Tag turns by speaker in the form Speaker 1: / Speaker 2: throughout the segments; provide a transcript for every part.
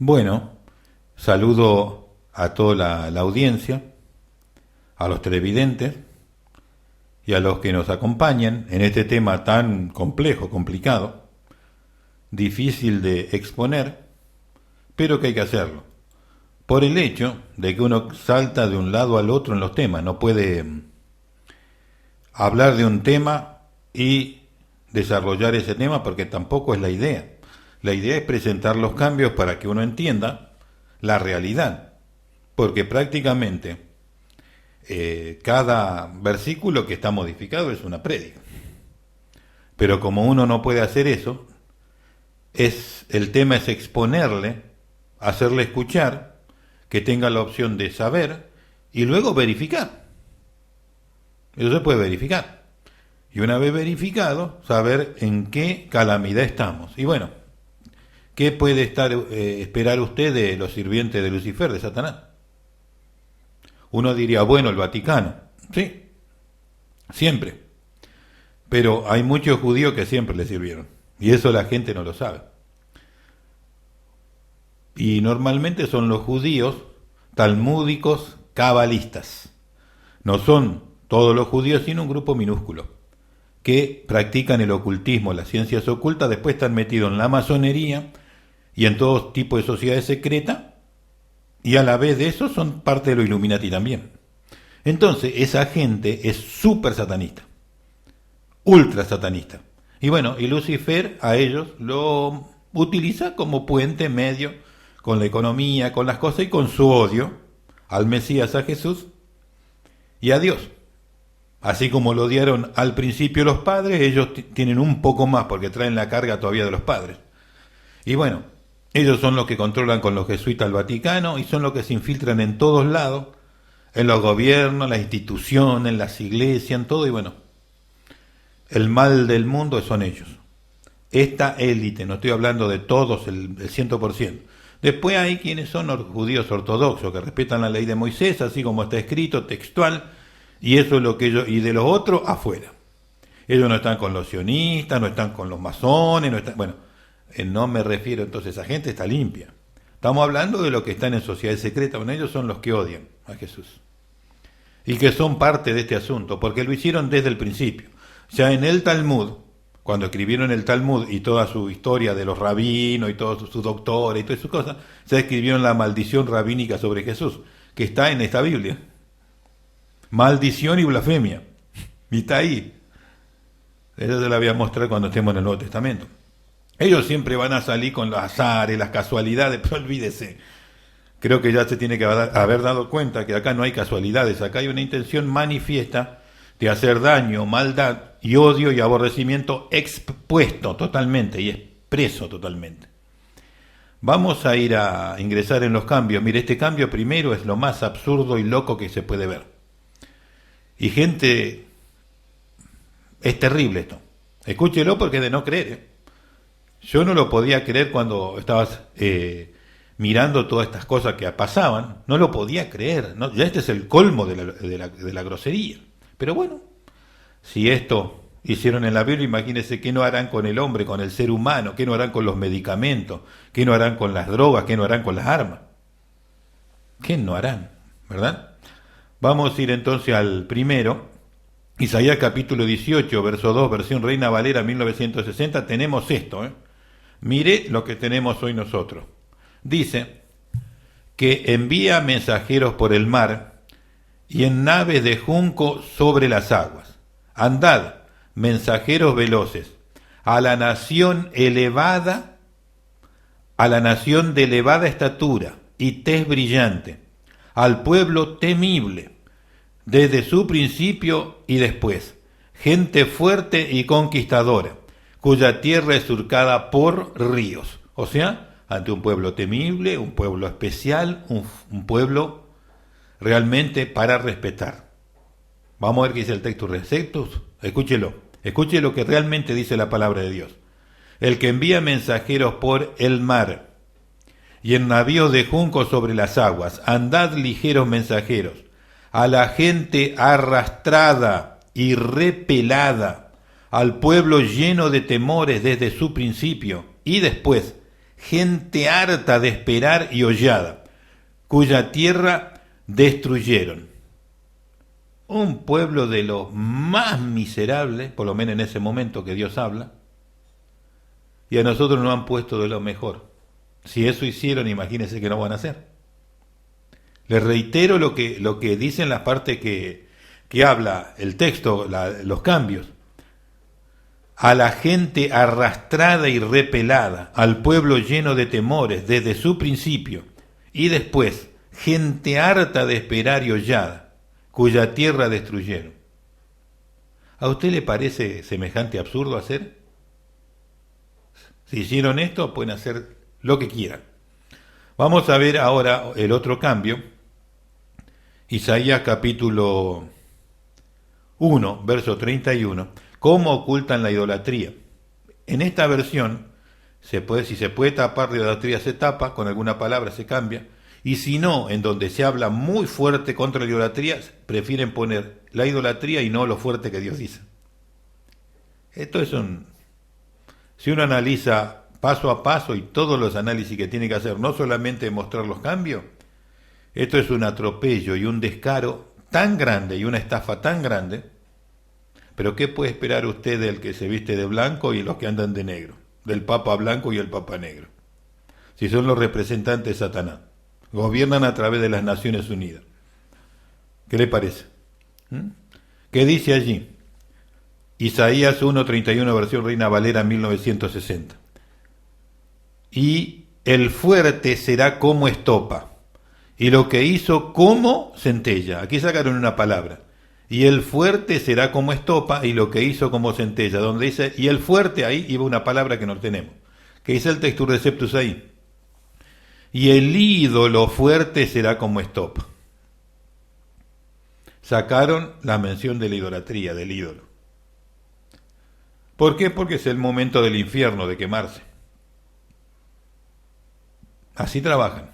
Speaker 1: Bueno, saludo a toda la audiencia, a los televidentes y a los que nos acompañan en este tema tan complejo, complicado, difícil de exponer, pero que hay que hacerlo. Por el hecho de que uno salta de un lado al otro en los temas, no puede hablar de un tema y desarrollar ese tema porque tampoco es la idea. La idea es presentar los cambios para que uno entienda la realidad, porque prácticamente cada versículo que está modificado es una prédica. Pero como uno no puede hacer eso, el tema es exponerle, hacerle escuchar, que tenga la opción de saber y luego verificar. Eso se puede verificar. Y una vez verificado, saber en qué calamidad estamos. Y bueno, ¿qué puede esperar usted de los sirvientes de Lucifer, de Satanás? Uno diría, bueno, el Vaticano. Sí, siempre. Pero hay muchos judíos que siempre le sirvieron. Y eso la gente no lo sabe. Y normalmente son los judíos talmúdicos cabalistas. No son todos los judíos, sino un grupo minúsculo, que practican el ocultismo, las ciencias ocultas, después están metidos en la masonería y en todo tipo de sociedades secretas, y a la vez de eso son parte de lo Illuminati también. Entonces, esa gente es súper satanista, ultra satanista. Y bueno, y Lucifer a ellos lo utiliza como puente medio con la economía, con las cosas y con su odio al Mesías, a Jesús y a Dios. Así como lo odiaron al principio los padres, ellos tienen un poco más porque traen la carga todavía de los padres. Y bueno, ellos son los que controlan con los jesuitas el Vaticano y son los que se infiltran en todos lados, en los gobiernos, las instituciones, en las iglesias, en todo. Y bueno, el mal del mundo son ellos. Esta élite, no estoy hablando de todos, el 100%. Después hay quienes son los judíos ortodoxos, que respetan la ley de Moisés, así como está escrito, textual, y eso es lo que ellos, y de los otros, afuera. Ellos no están con los sionistas, no están con los masones, no están, bueno, no me refiero, entonces, esa gente está limpia. Estamos hablando de los que están en sociedades secretas, bueno, ellos son los que odian a Jesús. Y que son parte de este asunto, porque lo hicieron desde el principio. Ya en el Talmud, cuando escribieron el Talmud y toda su historia de los rabinos y todos sus doctores y todas sus cosas, ya escribieron la maldición rabínica sobre Jesús, que está en esta Biblia. Maldición y blasfemia. Y está ahí. Eso se la voy a mostrar cuando estemos en el Nuevo Testamento. Ellos siempre van a salir con los azares, las casualidades, pero olvídese. Creo que ya se tiene que haber dado cuenta que acá no hay casualidades, acá hay una intención manifiesta de hacer daño, maldad y odio y aborrecimiento expuesto totalmente y expreso totalmente. Vamos a ir a ingresar en los cambios. Mire, este cambio primero es lo más absurdo y loco que se puede ver. Y gente, es terrible esto. Escúchelo porque es de no creer. Yo no lo podía creer cuando estabas mirando todas estas cosas que pasaban. No lo podía creer. ¿No? Ya este es el colmo de la grosería. Pero bueno, si esto hicieron en la Biblia, imagínense qué no harán con el hombre, con el ser humano, qué no harán con los medicamentos, qué no harán con las drogas, qué no harán con las armas. ¿Qué no harán? ¿Verdad? Vamos a ir entonces al primero, Isaías capítulo 18, verso 2, versión Reina Valera 1960, tenemos esto. Mire lo que tenemos hoy nosotros. Dice que envía mensajeros por el mar y en naves de junco sobre las aguas. Andad, mensajeros veloces, a la nación elevada, a la nación de elevada estatura y tez brillante, al pueblo temible, desde su principio y después, gente fuerte y conquistadora, cuya tierra es surcada por ríos. O sea, ante un pueblo temible, un pueblo especial, un pueblo realmente para respetar. Vamos a ver qué dice el texto receptus. Escúchelo lo que realmente dice la palabra de Dios. El que envía mensajeros por el mar y en navíos de junco sobre las aguas, andad ligeros mensajeros, a la gente arrastrada y repelada, al pueblo lleno de temores desde su principio y después, gente harta de esperar y hollada, cuya tierra destruyeron. Un pueblo de los más miserables, por lo menos en ese momento que Dios habla, y a nosotros nos han puesto de lo mejor. Si eso hicieron, imagínense que no van a hacer. Les reitero lo que dice en la parte que habla el texto, los cambios. A la gente arrastrada y repelada, al pueblo lleno de temores desde su principio, y después, gente harta de esperar y hollada, cuya tierra destruyeron. ¿A usted le parece semejante absurdo hacer? Si hicieron esto, pueden hacer lo que quieran. Vamos a ver ahora el otro cambio. Isaías capítulo 1, verso 31. ¿Cómo ocultan la idolatría? En esta versión, si se puede tapar la idolatría, se tapa, con alguna palabra se cambia. Y si no, en donde se habla muy fuerte contra la idolatría, prefieren poner la idolatría y no lo fuerte que Dios dice. Esto es si uno analiza paso a paso y todos los análisis que tiene que hacer, no solamente mostrar los cambios, esto es un atropello y un descaro tan grande y una estafa tan grande. Pero ¿qué puede esperar usted del que se viste de blanco y los que andan de negro? Del Papa blanco y el Papa negro. Si son los representantes de Satanás. Gobiernan a través de las Naciones Unidas. ¿Qué le parece? ¿Qué dice allí? Isaías 1:31, versión Reina Valera 1960. Y el fuerte será como estopa, y lo que hizo como centella. Aquí sacaron una palabra. Y el fuerte será como estopa, y lo que hizo como centella. Donde dice, y el fuerte, ahí iba una palabra que no tenemos. Que dice el Textus Receptus ahí. Y el ídolo fuerte será como estopa. Sacaron la mención de la idolatría, del ídolo. ¿Por qué? Porque es el momento del infierno, de quemarse. Así trabajan.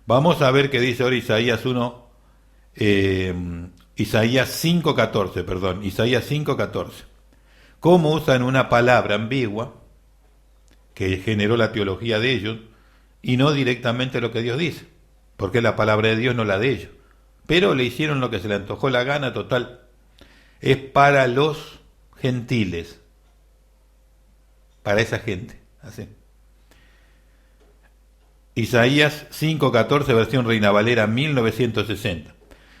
Speaker 1: Vamos a ver qué dice ahora Isaías 5:14. Cómo usan una palabra ambigua que generó la teología de ellos y no directamente lo que Dios dice, porque la palabra de Dios no la de ellos. Pero le hicieron lo que se le antojó la gana, total. Es para los gentiles, para esa gente, así. Isaías 5:14, versión Reina Valera 1960.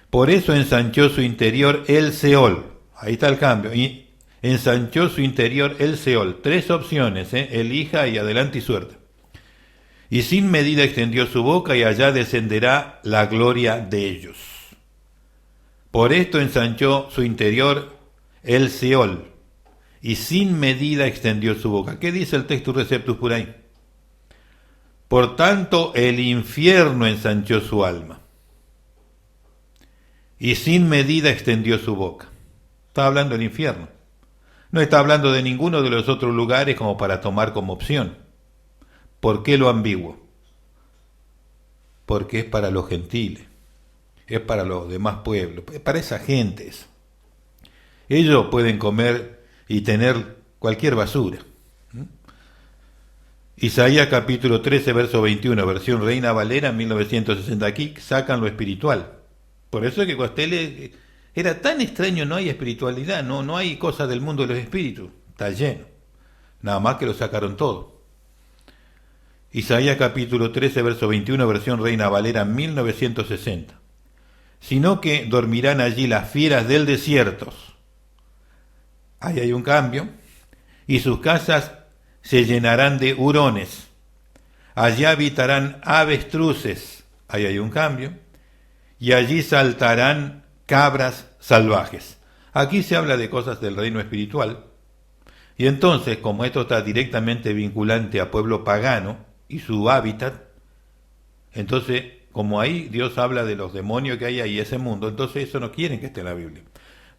Speaker 1: Por eso ensanchó su interior el Seol. Ahí está el cambio. Y ensanchó su interior el Seol. Tres opciones, elija y adelante y suerte. Y sin medida extendió su boca y allá descenderá la gloria de ellos. Por esto ensanchó su interior el Seol. Y sin medida extendió su boca. ¿Qué dice el Textus Receptus por ahí? Por tanto, el infierno ensanchó su alma. Y sin medida extendió su boca. Está hablando del infierno. No está hablando de ninguno de los otros lugares como para tomar como opción. ¿Por qué lo ambiguo? Porque es para los gentiles. Es para los demás pueblos. Es para esa gente eso. Ellos pueden comer y tener cualquier basura. Isaías capítulo 13, verso 21, versión Reina Valera 1960. Aquí sacan lo espiritual. Por eso es que Costello era tan extraño, no hay espiritualidad, no hay cosas del mundo de los espíritus, está lleno. Nada más que lo sacaron todo. Isaías capítulo 13, verso 21, versión Reina Valera 1960. Sino que dormirán allí las fieras del desierto. Ahí hay un cambio. Y sus casas se llenarán de hurones. Allí habitarán avestruces. Ahí hay un cambio. Y allí saltarán cabras salvajes. Aquí se habla de cosas del reino espiritual. Y entonces, como esto está directamente vinculante a pueblo pagano y su hábitat, entonces, como ahí Dios habla de los demonios que hay ahí, ese mundo, entonces eso no quieren que esté en la Biblia.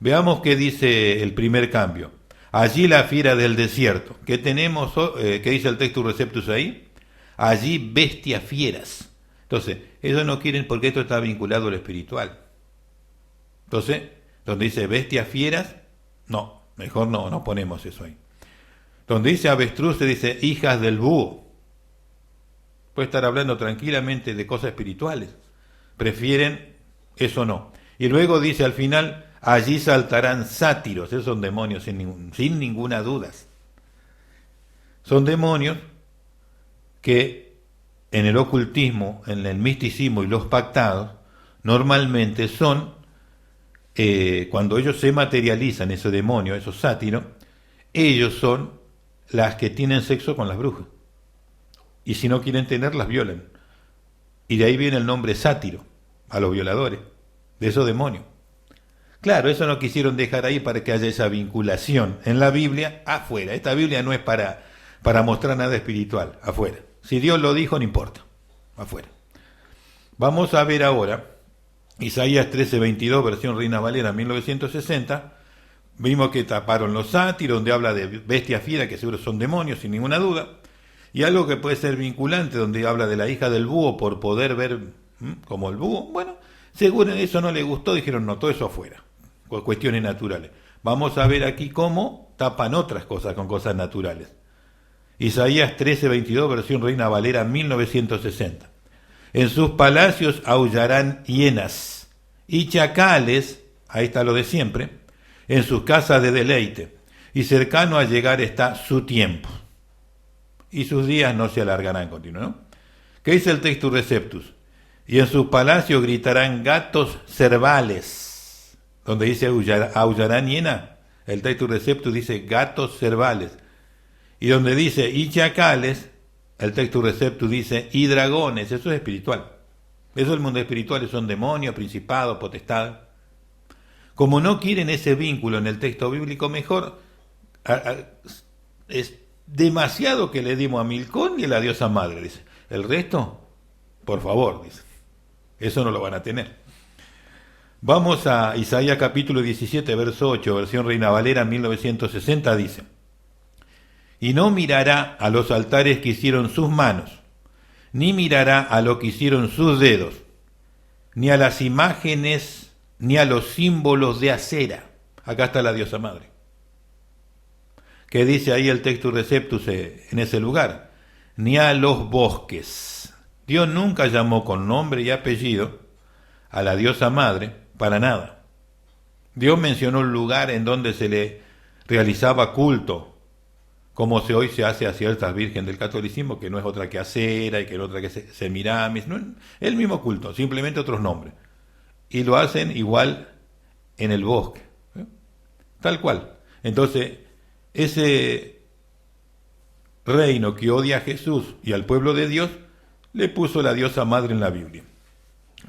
Speaker 1: Veamos qué dice el primer cambio. Allí la fiera del desierto. ¿Qué tenemos? ¿Qué dice el Textus Receptus ahí? Allí bestias fieras. Entonces, ellos no quieren porque esto está vinculado a lo espiritual. Entonces, donde dice bestias fieras, no, mejor no ponemos eso ahí. Donde dice avestruz, se dice hijas del búho. puede estar hablando tranquilamente de cosas espirituales. Prefieren eso no. Y luego dice al final, allí saltarán sátiros, esos son demonios sin ninguna duda. Son demonios que en el ocultismo, en el misticismo y los pactados, normalmente son, cuando ellos se materializan, ese demonio, esos sátiros, ellos son las que tienen sexo con las brujas. Y si no quieren tener, las violan. Y de ahí viene el nombre sátiro, a los violadores, de esos demonios. Claro, eso no quisieron dejar ahí para que haya esa vinculación en la Biblia afuera. Esta Biblia no es para mostrar nada espiritual, afuera. Si Dios lo dijo, no importa, afuera. Vamos a ver ahora Isaías 13:22, versión Reina Valera 1960. Vimos que taparon los sátiros, donde habla de bestias fieras, que seguro son demonios, sin ninguna duda. Y algo que puede ser vinculante, donde habla de la hija del búho por poder ver como el búho. Bueno, seguro eso no le gustó, dijeron no, todo eso afuera, con cuestiones naturales. Vamos a ver aquí cómo tapan otras cosas con cosas naturales. Isaías 13:22, versión Reina Valera 1960. En sus palacios aullarán hienas y chacales, ahí está lo de siempre, en sus casas de deleite, y cercano a llegar está su tiempo, y sus días no se alargarán, continuo, ¿no? ¿Qué dice el Textus Receptus? Y en sus palacios gritarán gatos cervales, donde dice aullarán hiena, el Textus Receptus dice gatos cervales, y donde dice y chacales, el Textus Receptus dice y dragones, eso es espiritual. Eso es el mundo espiritual, son demonios, principados, potestades. Como no quieren ese vínculo en el texto bíblico, mejor es demasiado que le dimos a Milcón y a la diosa madre, dice. El resto, por favor, dice. Eso no lo van a tener. Vamos a Isaías capítulo 17, verso 8, versión Reina Valera 1960, dice: y no mirará a los altares que hicieron sus manos, ni mirará a lo que hicieron sus dedos, ni a las imágenes, ni a los símbolos de acera. Acá está la diosa madre. ¿Qué dice ahí el Textus Receptus en ese lugar? Ni a los bosques. Dios nunca llamó con nombre y apellido a la diosa madre para nada. Dios mencionó un lugar en donde se le realizaba culto, como hoy se hace a ciertas virgen del catolicismo, que no es otra que Acera y que no es otra que Semiramis, no, el mismo culto, simplemente otros nombres. Y lo hacen igual en el bosque, tal cual. Entonces, ese reino que odia a Jesús y al pueblo de Dios, le puso la diosa madre en la Biblia.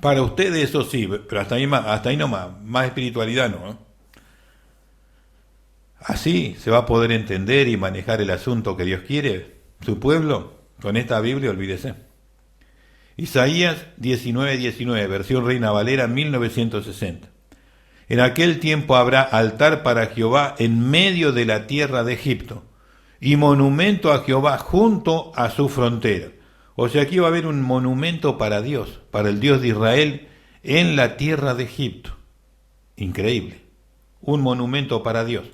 Speaker 1: Para ustedes eso sí, pero hasta ahí no más espiritualidad no. Así se va a poder entender y manejar el asunto que Dios quiere, su pueblo, con esta Biblia, olvídese. Isaías 19:19, versión Reina Valera 1960. En aquel tiempo habrá altar para Jehová en medio de la tierra de Egipto, y monumento a Jehová junto a su frontera. O sea, aquí va a haber un monumento para Dios, para el Dios de Israel, en la tierra de Egipto. Increíble. Un monumento para Dios.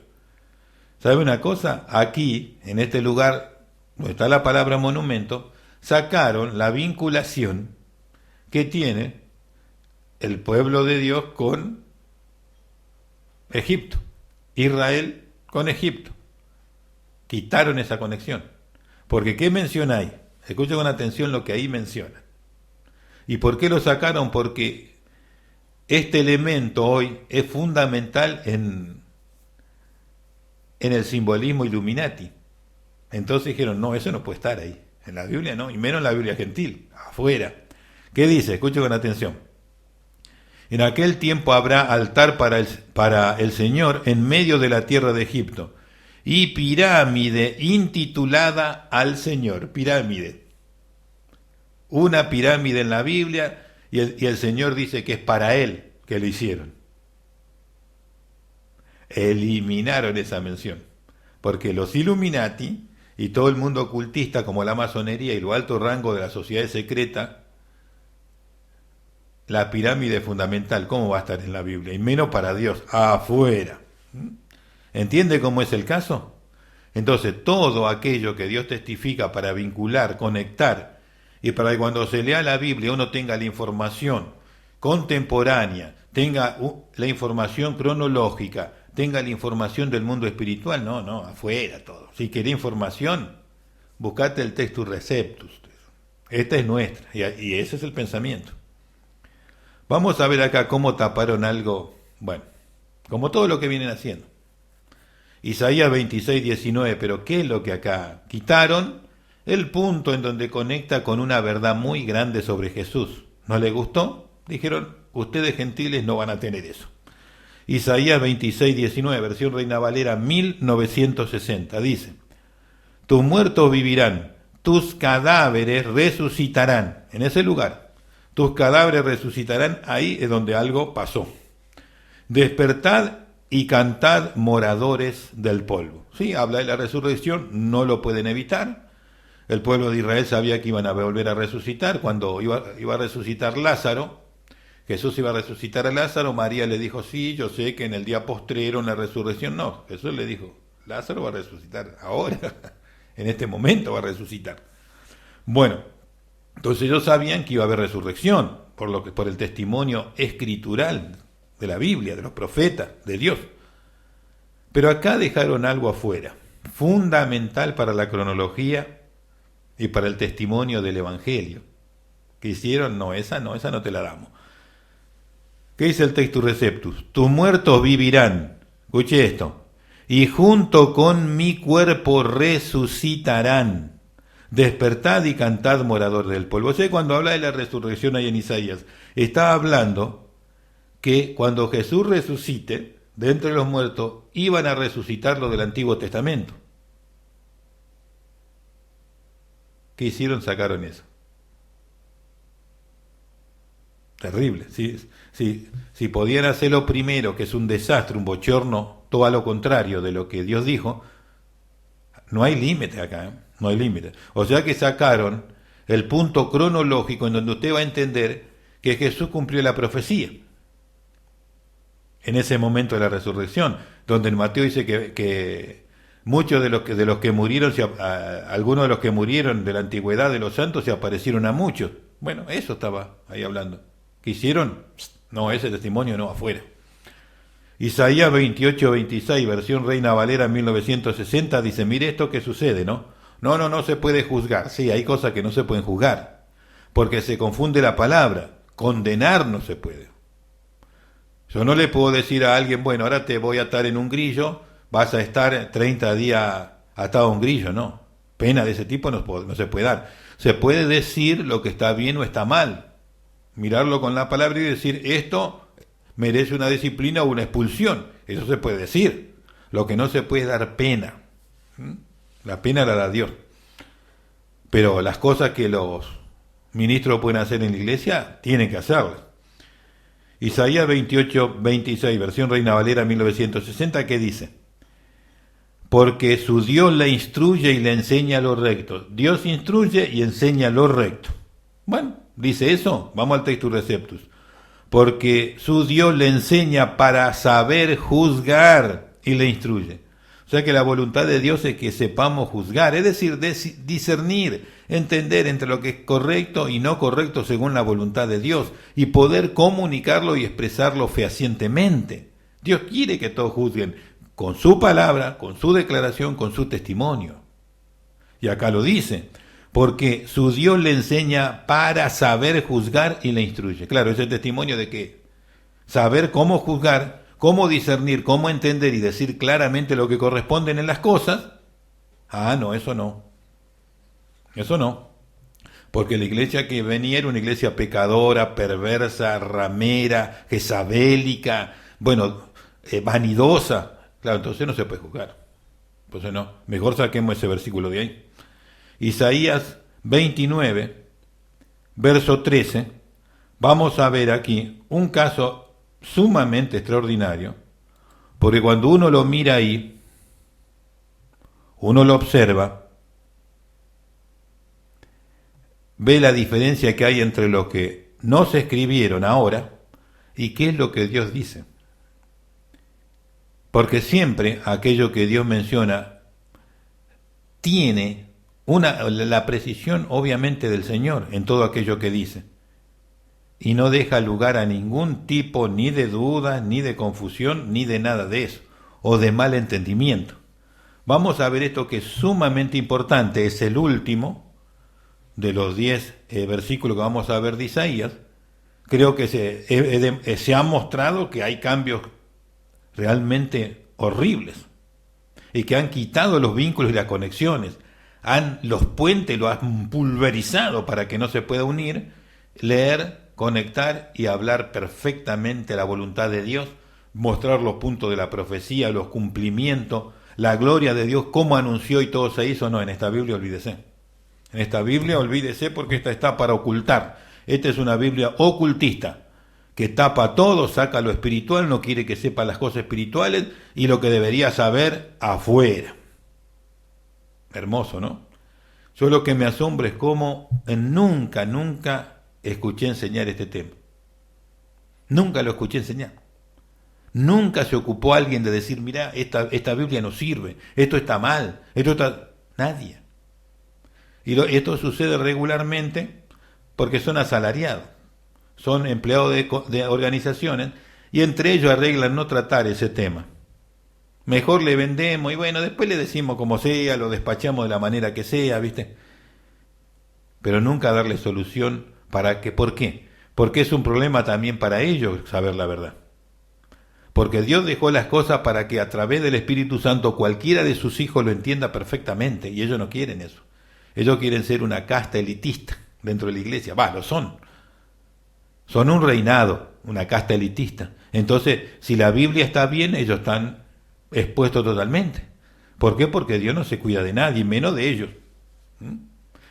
Speaker 1: ¿Sabe una cosa? Aquí, en este lugar, donde está la palabra monumento, sacaron la vinculación que tiene el pueblo de Dios con Egipto, Israel con Egipto. Quitaron esa conexión. Porque ¿qué menciona ahí? Escuchen con atención lo que ahí menciona. ¿Y por qué lo sacaron? Porque este elemento hoy es fundamental en el simbolismo Illuminati. Entonces dijeron, no, eso no puede estar ahí. En la Biblia no, y menos en la Biblia gentil, afuera. ¿Qué dice? Escuche con atención. En aquel tiempo habrá altar para el Señor en medio de la tierra de Egipto, y pirámide intitulada al Señor. Pirámide. Una pirámide en la Biblia, y el Señor dice que es para Él que lo hicieron. Eliminaron esa mención, porque los Illuminati y todo el mundo ocultista, como la masonería y lo alto rango de la sociedad secreta, la pirámide fundamental, ¿cómo va a estar en la Biblia? Y menos para Dios, afuera. ¿Entiende cómo es el caso? Entonces, todo aquello que Dios testifica para vincular, conectar y para que cuando se lea la Biblia uno tenga la información contemporánea, tenga la información cronológica, tenga la información del mundo espiritual, no, afuera todo. Si querés información, buscate el Textus Receptus. Esta es nuestra, y ese es el pensamiento. Vamos a ver acá cómo taparon algo, bueno, como todo lo que vienen haciendo. Isaías 26:19, pero ¿qué es lo que acá quitaron? El punto en donde conecta con una verdad muy grande sobre Jesús. ¿No le gustó? Dijeron, ustedes gentiles no van a tener eso. Isaías 26:19, versión Reina Valera 1960, dice, tus muertos vivirán, tus cadáveres resucitarán. En ese lugar, tus cadáveres resucitarán, ahí es donde algo pasó. Despertad y cantad, moradores del polvo. Sí, habla de la resurrección, no lo pueden evitar. El pueblo de Israel sabía que iban a volver a resucitar. Cuando iba a resucitar Lázaro, Jesús iba a resucitar a Lázaro, María le dijo, sí, yo sé que en el día postrero, en la resurrección, no. Jesús le dijo, Lázaro va a resucitar ahora, en este momento va a resucitar. Bueno, entonces ellos sabían que iba a haber resurrección, por el testimonio escritural de la Biblia, de los profetas, de Dios. Pero acá dejaron algo afuera, fundamental para la cronología y para el testimonio del Evangelio. ¿Qué hicieron? No, esa no te la damos. ¿Qué dice el Textus Receptus? Tus muertos vivirán, escuche esto, y junto con mi cuerpo resucitarán. Despertad y cantad, morador del polvo. O sea, cuando habla de la resurrección ahí en Isaías, está hablando que cuando Jesús resucite, de entre los muertos, iban a resucitar los del Antiguo Testamento. ¿Qué hicieron? Sacaron eso. Terrible. Si podían hacerlo primero, que es un desastre, un bochorno, todo a lo contrario de lo que Dios dijo, no hay límite acá, ¿eh? No hay límite. O sea que sacaron el punto cronológico en donde usted va a entender que Jesús cumplió la profecía. En ese momento de la resurrección, donde en Mateo dice que muchos de los que murieron, algunos de los que murieron de la antigüedad de los santos se aparecieron a muchos. Bueno, eso estaba ahí hablando. ¿Qué hicieron? No, ese testimonio no, afuera. Isaías 28:26, versión Reina Valera 1960, dice, mire esto que sucede, ¿no? No se puede juzgar. Sí, hay cosas que no se pueden juzgar, porque se confunde la palabra. Condenar no se puede. Yo no le puedo decir a alguien, bueno, ahora te voy a atar en un grillo, vas a estar 30 días atado a un grillo, no. Pena de ese tipo no se puede dar. Se puede decir lo que está bien o está mal. Mirarlo con la palabra y decir, esto merece una disciplina o una expulsión. Eso se puede decir. Lo que no se puede dar pena. La pena la da Dios. Pero las cosas que los ministros pueden hacer en la iglesia, tienen que hacerlas. Isaías 28:26, versión Reina Valera 1960, ¿qué dice? Porque su Dios le instruye y le enseña lo recto. Dios instruye y enseña lo recto. Bueno, dice eso, vamos al Textus Receptus. Porque su Dios le enseña para saber juzgar y le instruye. O sea que la voluntad de Dios es que sepamos juzgar, es decir, discernir, entender entre lo que es correcto y no correcto según la voluntad de Dios y poder comunicarlo y expresarlo fehacientemente. Dios quiere que todos juzguen con su palabra, con su declaración, con su testimonio. Y acá lo dice, porque su Dios le enseña para saber juzgar y le instruye. Claro, ese testimonio de que saber cómo juzgar, cómo discernir, cómo entender y decir claramente lo que corresponden en las cosas. No, eso no. Eso no. Porque la iglesia que venía era una iglesia pecadora, perversa, ramera, jezabélica, vanidosa. Claro, entonces no se puede juzgar. Entonces no. Mejor saquemos ese versículo de ahí. Isaías 29, verso 13. Vamos a ver aquí un caso sumamente extraordinario, porque cuando uno lo mira ahí, uno lo observa, ve la diferencia que hay entre lo que no se escribieron ahora y qué es lo que Dios dice. Porque siempre aquello que Dios menciona tiene la precisión obviamente del Señor en todo aquello que dice. Y no deja lugar a ningún tipo ni de duda, ni de confusión, ni de nada de eso, o de mal entendimiento. Vamos a ver esto que es sumamente importante, es el último de los 10 versículos que vamos a ver de Isaías. Creo que se ha mostrado que hay cambios realmente horribles y que han quitado los vínculos y las conexiones, los puentes los han pulverizado para que no se pueda unir, leer, conectar y hablar perfectamente la voluntad de Dios, mostrar los puntos de la profecía, los cumplimientos, la gloria de Dios, cómo anunció y todo se hizo. No, en esta Biblia olvídese. En esta Biblia olvídese porque esta está para ocultar. Esta es una Biblia ocultista, que tapa todo, saca lo espiritual, no quiere que sepa las cosas espirituales y lo que debería saber afuera. Hermoso, ¿no? Yo lo que me asombra es cómo nunca escuché enseñar este tema. Nunca lo escuché enseñar. Nunca se ocupó alguien de decir, mira, esta Biblia no sirve, esto está mal, esto está... Nadie. Y esto sucede regularmente porque son asalariados, son empleados de organizaciones y entre ellos arreglan no tratar ese tema. Mejor le vendemos y bueno, después le decimos como sea, lo despachamos de la manera que sea, ¿viste? Pero nunca darle solución para que, ¿por qué? Porque es un problema también para ellos saber la verdad. Porque Dios dejó las cosas para que a través del Espíritu Santo cualquiera de sus hijos lo entienda perfectamente y ellos no quieren eso. Ellos quieren ser una casta elitista dentro de la iglesia. Lo son. Son un reinado, una casta elitista. Entonces, si la Biblia está bien, ellos están expuestos totalmente. ¿Por qué? Porque Dios no se cuida de nadie, menos de ellos.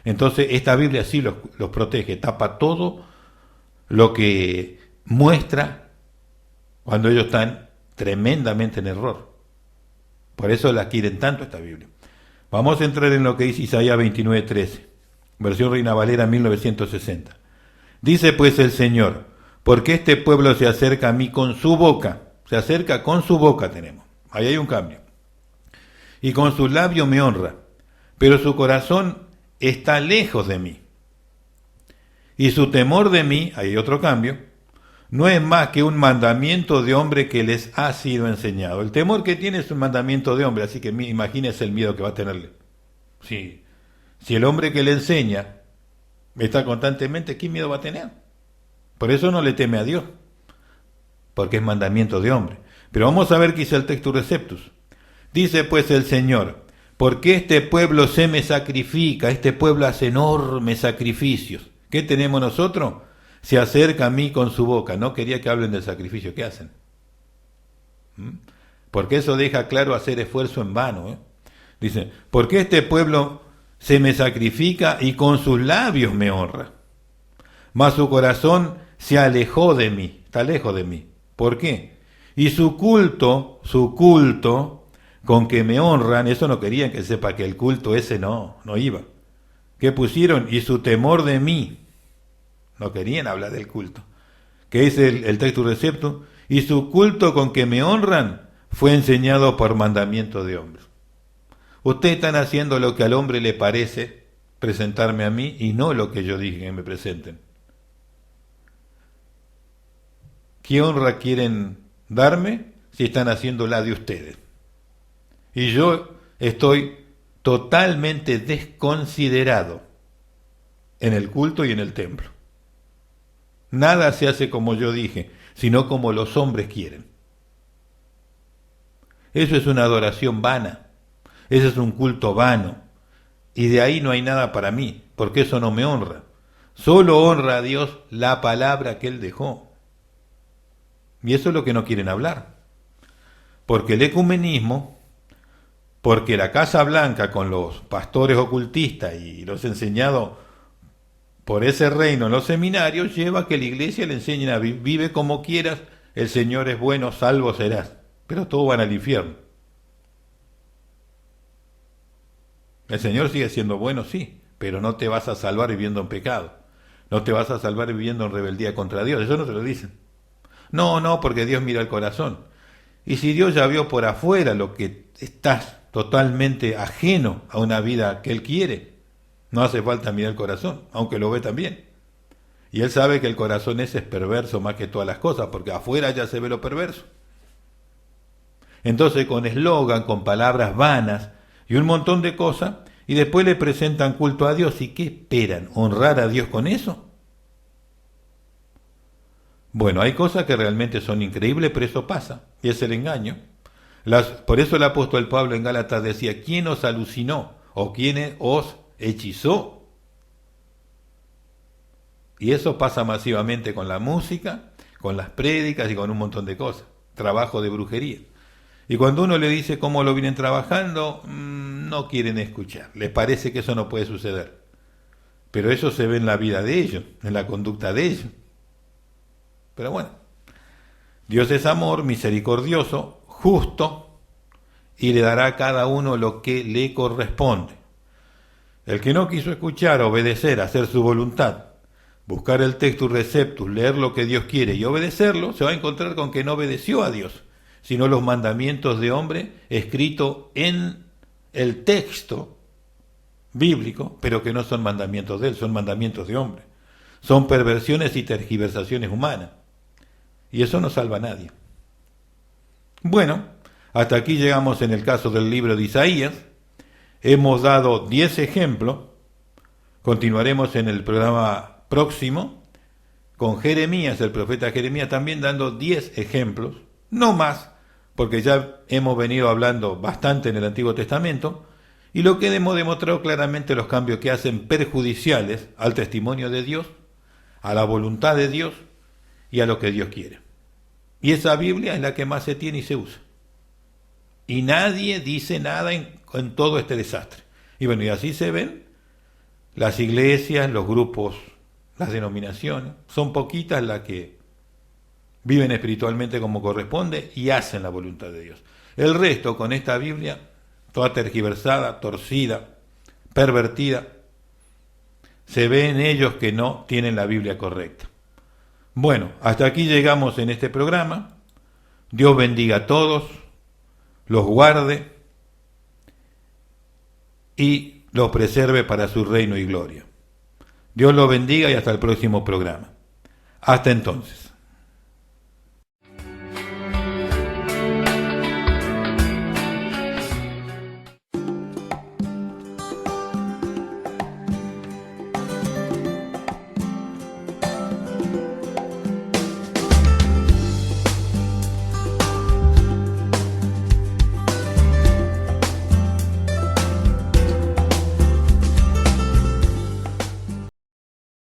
Speaker 1: Entonces, esta Biblia sí los protege, tapa todo lo que muestra cuando ellos están tremendamente en error. Por eso la quieren tanto esta Biblia. Vamos a entrar en lo que dice Isaías 29:13, versión Reina Valera 1960. Dice pues el Señor, porque este pueblo se acerca a mí con su boca, se acerca con su boca tenemos, ahí hay un cambio, y con sus labios me honra, pero su corazón está lejos de mí, y su temor de mí, ahí hay otro cambio, no es más que un mandamiento de hombre que les ha sido enseñado. El temor que tiene es un mandamiento de hombre, así que imagínese el miedo que va a tenerle. Si el hombre que le enseña está constantemente, ¿qué miedo va a tener? Por eso no le teme a Dios, porque es mandamiento de hombre. Pero vamos a ver qué dice el Textus Receptus. Dice pues el Señor, porque este pueblo se me sacrifica, este pueblo hace enormes sacrificios. ¿Qué tenemos nosotros? Se acerca a mí con su boca. No quería que hablen del sacrificio. ¿Qué hacen? Porque eso deja claro hacer esfuerzo en vano. Dice, porque este pueblo se me sacrifica y con sus labios me honra. Mas su corazón se alejó de mí. Está lejos de mí. ¿Por qué? Y su culto con que me honran, eso no querían que sepa que el culto ese no iba. ¿Qué pusieron? Y su temor de mí. No querían hablar del culto. ¿Qué dice el Textus Receptus? Y su culto con que me honran fue enseñado por mandamiento de hombres. Ustedes están haciendo lo que al hombre le parece presentarme a mí y no lo que yo dije que me presenten. ¿Qué honra quieren darme si están haciendo la de ustedes? Y yo estoy totalmente desconsiderado en el culto y en el templo. Nada se hace como yo dije, sino como los hombres quieren. Eso es una adoración vana, eso es un culto vano, y de ahí no hay nada para mí, porque eso no me honra. Solo honra a Dios la palabra que Él dejó. Y eso es lo que no quieren hablar. Porque el ecumenismo, porque la Casa Blanca con los pastores ocultistas y los enseñados por ese reino en los seminarios, lleva a que la iglesia le enseñe a vive como quieras, el Señor es bueno, salvo serás. Pero todos van al infierno. El Señor sigue siendo bueno, sí, pero no te vas a salvar viviendo en pecado. No te vas a salvar viviendo en rebeldía contra Dios. Eso no se lo dicen. No, porque Dios mira el corazón. Y si Dios ya vio por afuera lo que estás totalmente ajeno a una vida que Él quiere, No hace falta mirar el corazón, aunque lo ve también. Y él sabe que el corazón ese es perverso más que todas las cosas, porque afuera ya se ve lo perverso. Entonces con eslogan, con palabras vanas y un montón de cosas, y después le presentan culto a Dios. ¿Y qué esperan? ¿Honrar a Dios con eso? Bueno, hay cosas que realmente son increíbles, pero eso pasa, y es el engaño. Por eso el apóstol Pablo en Gálatas decía, ¿quién os alucinó? ¿O quién os hechizó? Y eso pasa masivamente con la música, con las prédicas y con un montón de cosas. Trabajo de brujería. Y cuando uno le dice cómo lo vienen trabajando, no quieren escuchar. Les parece que eso no puede suceder. Pero eso se ve en la vida de ellos, en la conducta de ellos. Pero bueno, Dios es amor, misericordioso, justo, y le dará a cada uno lo que le corresponde. El que no quiso escuchar, obedecer, hacer su voluntad, buscar el textus receptus, leer lo que Dios quiere y obedecerlo, se va a encontrar con que no obedeció a Dios, sino los mandamientos de hombre escritos en el texto bíblico, pero que no son mandamientos de él, son mandamientos de hombre. Son perversiones y tergiversaciones humanas. Y eso no salva a nadie. Bueno, hasta aquí llegamos en el caso del libro de Isaías. Hemos dado 10 ejemplos. Continuaremos en el programa próximo con Jeremías, el profeta Jeremías, también dando 10 ejemplos, no más, porque ya hemos venido hablando bastante en el Antiguo Testamento, y lo que hemos demostrado claramente los cambios que hacen perjudiciales al testimonio de Dios, a la voluntad de Dios y a lo que Dios quiere. Y esa Biblia es la que más se tiene y se usa. Y nadie dice nada en todo este desastre. Y bueno, y así se ven las iglesias, los grupos, las denominaciones. Son poquitas las que viven espiritualmente como corresponde y hacen la voluntad de Dios. El resto, con esta Biblia, toda tergiversada, torcida, pervertida, se ve en ellos que no tienen la Biblia correcta. Bueno, hasta aquí llegamos en este programa. Dios bendiga a todos, los guarde y los preserve para su reino y gloria. Dios los bendiga y hasta el próximo programa. Hasta entonces.